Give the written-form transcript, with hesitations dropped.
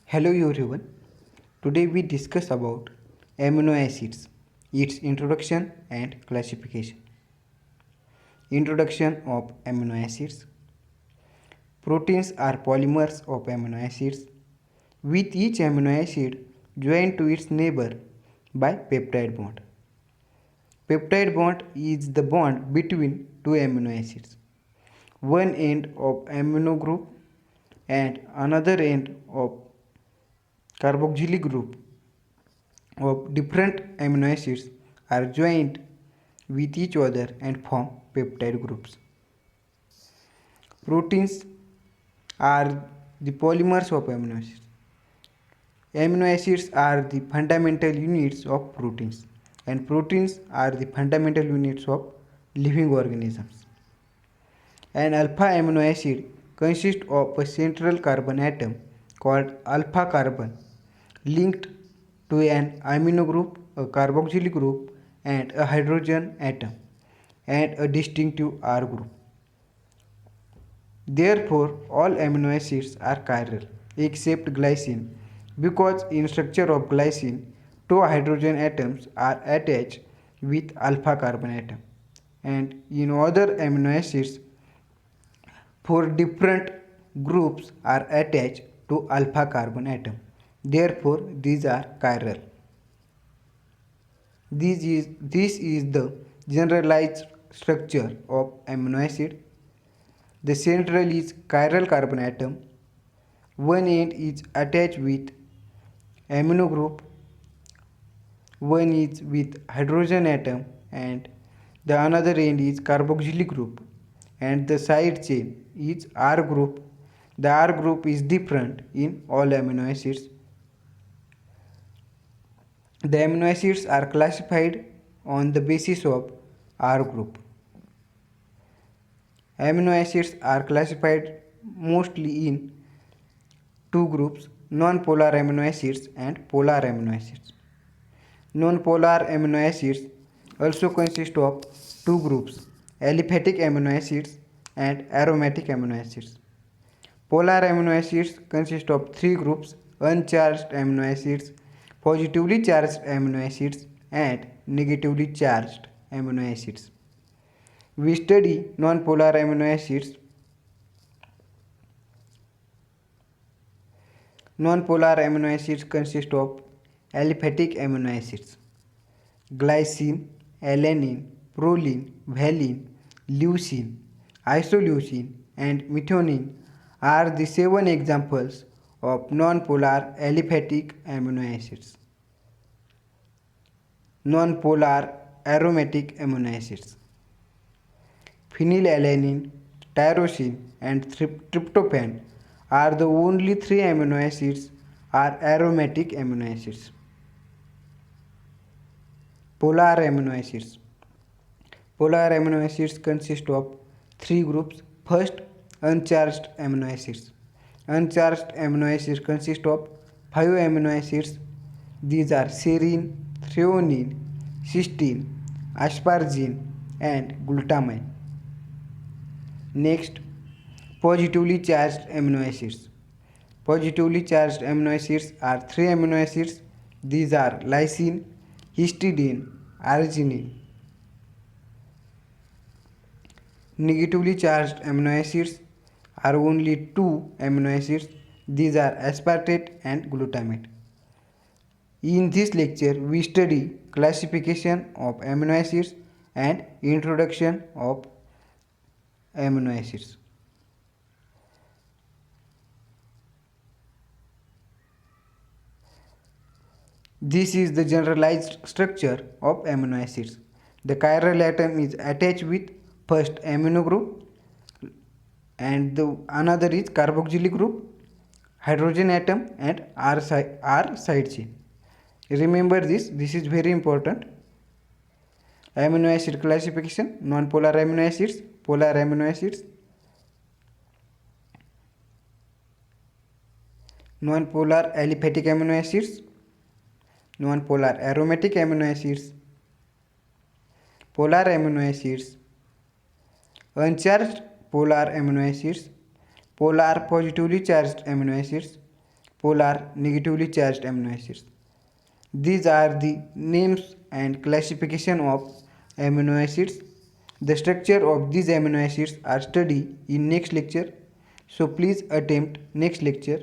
Hello everyone. Today we discuss about amino acids, its introduction and classification. Introduction of amino acids. Proteins are polymers of amino acids, with each amino acid joined to its neighbor by peptide bond. Peptide bond is the bond between two amino acids. One end of amino group and another end of carboxylic group of different amino acids are joined with each other and form peptide groups. Proteins are the polymers of amino acids. Amino acids are the fundamental units of proteins, and proteins are the fundamental units of living organisms. An alpha amino acid consists of a central carbon atom called alpha carbon linked to an amino group, a carboxylic group, and a hydrogen atom, and a distinctive R group. Therefore, all amino acids are chiral except glycine because in structure of glycine, two hydrogen atoms are attached with alpha carbon atom, and in other amino acids, four different groups are attached to alpha carbon atom. Therefore, these are chiral. This is the generalized structure of amino acid. The central is chiral carbon atom. One end is attached with amino group, one is with hydrogen atom, and the another end is carboxylic group, and the side chain is R group. The R group is different in all amino acids. The amino acids are classified on the basis of R group. Amino acids are classified mostly in two groups: non-polar amino acids and polar amino acids. Non-polar amino acids also consist of two groups: aliphatic amino acids and aromatic amino acids. Polar amino acids consist of three groups: uncharged amino acids, positively charged amino acids, and negatively charged amino acids. We study non-polar amino acids. Non-polar amino acids consist of aliphatic amino acids. Glycine, alanine, proline, valine, leucine, isoleucine, and methionine are the 7 examples of non-polar aliphatic amino acids. Non-polar aromatic amino acids. Phenylalanine, tyrosine, and tryptophan are the only 3 amino acids are aromatic amino acids. Polar amino acids. Polar amino acids consist of three groups. First, uncharged amino acids. Uncharged amino acids consist of 5 amino acids. These are serine, threonine, cysteine, asparagine, and glutamine. Next, positively charged amino acids. Positively charged amino acids are 3 amino acids. These are lysine, histidine, arginine. Negatively charged amino acids are only 2 amino acids. These are aspartate and glutamate. In this lecture, we study classification of amino acids and introduction of amino acids. This is the generalized structure of amino acids. The chiral atom is attached with first amino group, and the another is carboxylic group, hydrogen atom, and R side chain. Remember this is very important. Amino acid classification: non-polar amino acids, polar amino acids, non-polar aliphatic amino acids, non-polar aromatic amino acids, polar amino acids, uncharged polar amino acids, polar positively charged amino acids, polar negatively charged amino acids. These are the names and classification of amino acids. The structure of these amino acids are studied in next lecture. So please attempt next lecture.